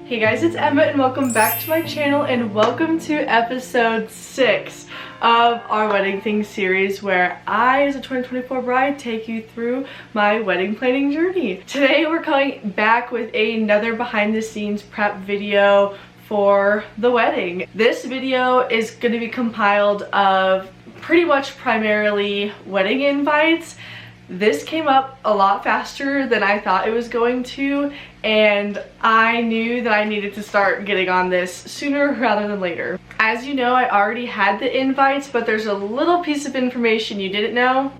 Hey guys, it's Emma and welcome back to my channel and welcome to episode 6 of our wedding things series where I, as a 2024 bride, take you through my wedding planning journey. Today we're coming back with another behind the scenes prep video for the wedding. This video is going to be compiled of pretty much primarily wedding invites. This came up a lot faster than I thought it was going to, and I knew that I needed to start getting on this sooner rather than later. As you know, I already had the invites, but there's a little piece of information you didn't know.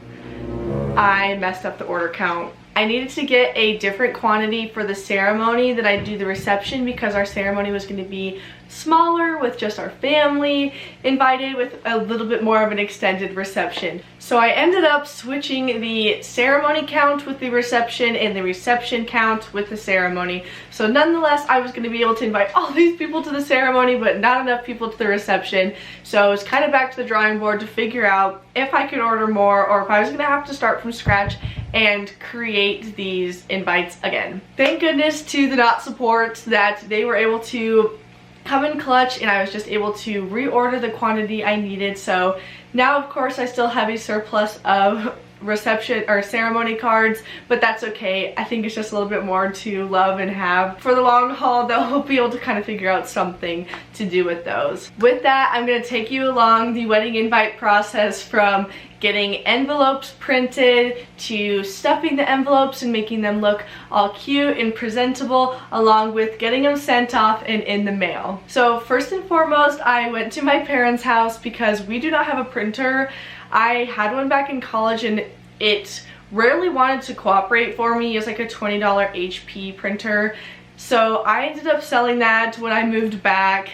I messed up the order count. I needed to get a different quantity for the ceremony than I do the reception because our ceremony was going to be smaller with just our family invited with a little bit more of an extended reception. So I ended up switching the ceremony count with the reception and the reception count with the ceremony. So nonetheless, I was going to be able to invite all these people to the ceremony but not enough people to the reception. So I was kind of back to the drawing board to figure out if I could order more or if I was going to have to start from scratch and create these invites again. Thank goodness to the Knot support that they were able to come in clutch and I was just able to reorder the quantity I needed. So now of course I still have a surplus of reception or ceremony cards, but that's okay. I think it's just a little bit more to love and have for the long haul that we'll be able to kind of figure out something to do with those. With that, I'm going to take you along the wedding invite process from getting envelopes printed to stuffing the envelopes and making them look all cute and presentable, along with getting them sent off and in the mail. So first and foremost, I went to my parents' house because we do not have a printer. I had one back in college and it rarely wanted to cooperate for me. It was like a $20 HP printer. So I ended up selling that when I moved back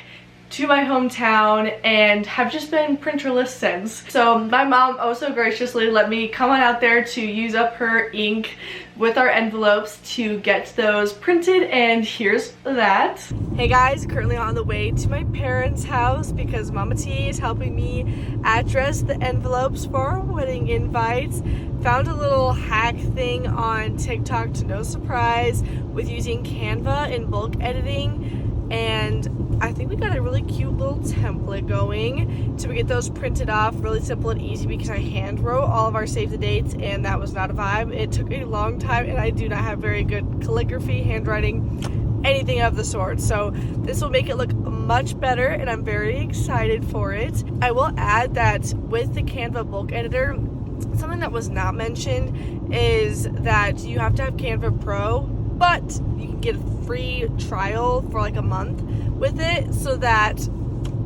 to my hometown and have just been printerless since. So my mom also graciously let me come on out there to use up her ink with our envelopes to get those printed, and here's that. Hey guys, currently on the way to my parents' house because Mama T is helping me address the envelopes for our wedding invites. Found a little hack thing on TikTok, to no surprise, with using Canva in bulk editing, and I think we got a really cute little template going to get those printed off really simple and easy because I hand wrote all of our save the dates and that was not a vibe. It took a long time and I do not have very good calligraphy, handwriting, anything of the sort. So this will make it look much better and I'm very excited for it. I will add that with the Canva bulk editor, something that was not mentioned is that you have to have Canva Pro, but you can get a free trial for like a month with it, so that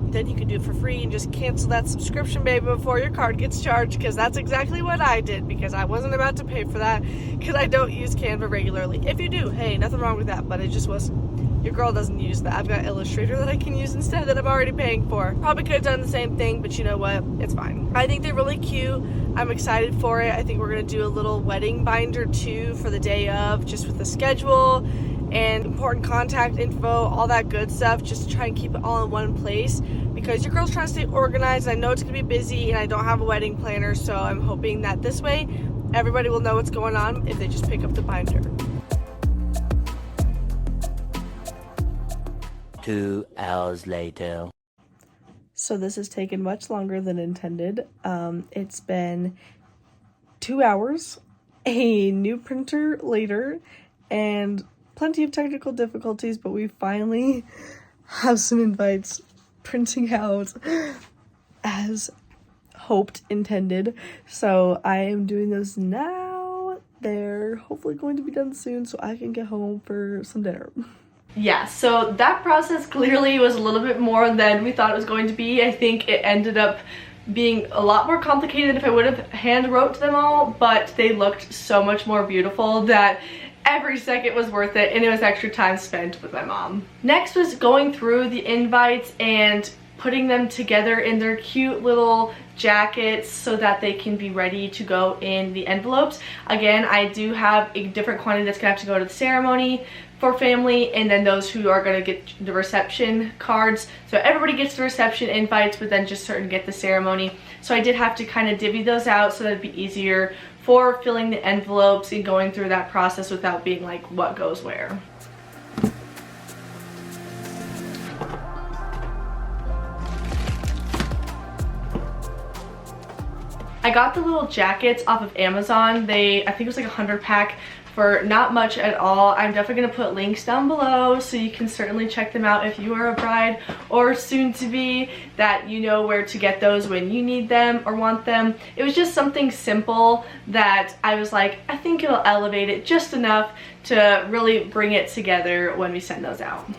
then you can do it for free and just cancel that subscription, baby, before your card gets charged, because that's exactly what I did, because I wasn't about to pay for that because I don't use Canva regularly. If you do, hey, nothing wrong with that, but it just wasn't, your girl doesn't use that. I've got Illustrator that I can use instead that I'm already paying for. Probably could have done the same thing, but you know what, it's fine. I think they're really cute. I'm excited for it. I think we're gonna do a little wedding binder too for the day of, just with the schedule and important contact info, all that good stuff, just to try and keep it all in one place because your girl's trying to stay organized. I know it's gonna be busy and I don't have a wedding planner, so I'm hoping that this way everybody will know what's going on if they just pick up the binder. 2 hours later. So this has taken much longer than intended. It's been 2 hours, a new printer later, and plenty of technical difficulties, but we finally have some invites printing out as hoped, intended. So I am doing those now. They're hopefully going to be done soon so I can get home for some dinner. Yeah, so that process clearly was a little bit more than we thought it was going to be. I think it ended up being a lot more complicated if I would have hand wrote them all, but they looked so much more beautiful that every second was worth it, and it was extra time spent with my mom. Next was going through the invites and putting them together in their cute little jackets so that they can be ready to go in the envelopes. Again, I do have a different quantity that's gonna have to go to the ceremony for family, and then those who are gonna get the reception cards. So everybody gets the reception invites, but then just certain get the ceremony. So I did have to kind of divvy those out so that it'd be easier for filling the envelopes and going through that process without being like what goes where. I got the little jackets off of Amazon. I think it was like a 100-pack for not much at all. I'm definitely going to put links down below so you can certainly check them out if you are a bride or soon to be, that you know where to get those when you need them or want them. It was just something simple that I was like, I think it'll elevate it just enough to really bring it together when we send those out.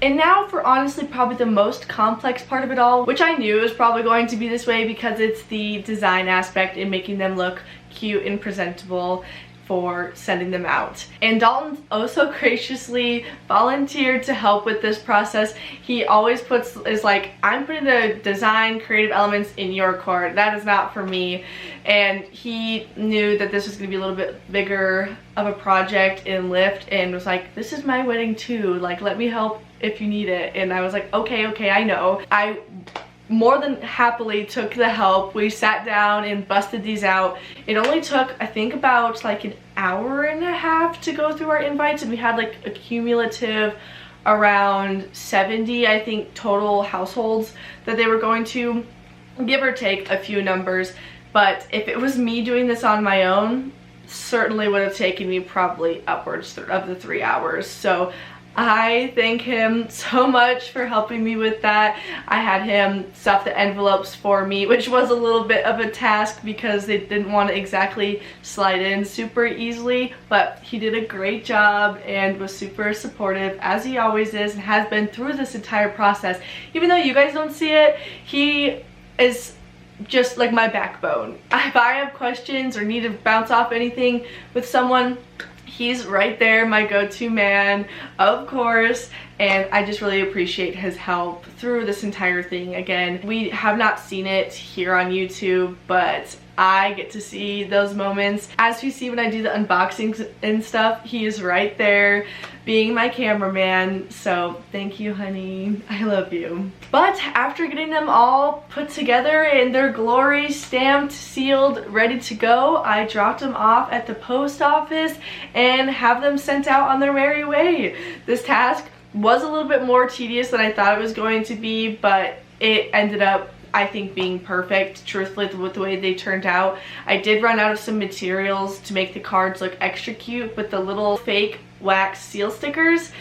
And now for honestly probably the most complex part of it all, which I knew was probably going to be this way because it's the design aspect and making them look cute and presentable for sending them out. And Dalton also graciously volunteered to help with this process. He always is like, I'm putting the design creative elements in your court. That is not for me. And he knew that this was gonna be a little bit bigger of a project in lift and was like, this is my wedding too. Like, let me help if you need it. And I was like, okay, I know. I more than happily took the help. We sat down and busted these out. It only took, I think, about like an hour and a half to go through our invites, and we had like a cumulative around 70, I think, total households that they were going to, give or take a few numbers. But if it was me doing this on my own, certainly would have taken me probably upwards of the 3 hours. So I thank him so much for helping me with that. I had him stuff the envelopes for me, which was a little bit of a task because they didn't want to exactly slide in super easily, but he did a great job and was super supportive, as he always is and has been through this entire process. Even though you guys don't see it, he is just like my backbone. If I have questions or need to bounce off anything with someone, he's right there, my go-to man, of course, and I just really appreciate his help through this entire thing. Again, we have not seen it here on YouTube, but I get to see those moments. As you see when I do the unboxings and stuff, he is right there being my cameraman. So thank you, honey. I love you. But after getting them all put together in their glory, stamped, sealed, ready to go, I dropped them off at the post office and have them sent out on their merry way. This task was a little bit more tedious than I thought it was going to be, but it ended up, I think, being perfect, truthfully, with the way they turned out. I did run out of some materials to make the cards look extra cute, but the little fake wax seal stickers,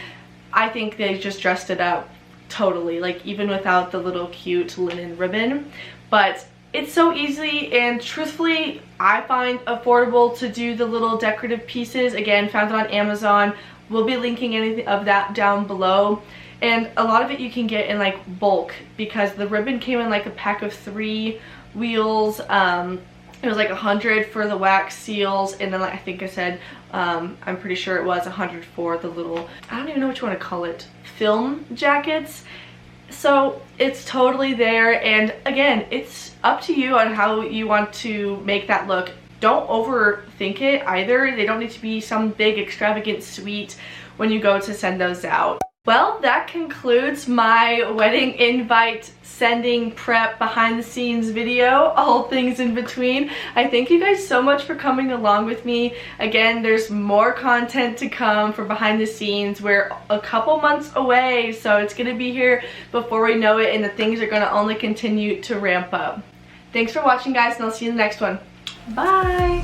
I think they just dressed it up totally, like even without the little cute linen ribbon. But it's so easy and truthfully, I find affordable to do the little decorative pieces. Again, found it on Amazon. We'll be linking anything of that down below. And a lot of it you can get in like bulk because the ribbon came in like a pack of 3 wheels. It was like 100 for the wax seals, and then like, I think I said, I'm pretty sure it was 100 for the little, I don't even know what you want to call it, film jackets. So it's totally there, and again, it's up to you on how you want to make that look. Don't overthink it either. They don't need to be some big extravagant suite when you go to send those out. Well, that concludes my wedding invite sending prep behind the scenes video, all things in between. I thank you guys so much for coming along with me. Again, there's more content to come for behind the scenes. We're a couple months away, so it's gonna be here before we know it, and the things are gonna only continue to ramp up. Thanks for watching, guys, and I'll see you in the next one. Bye!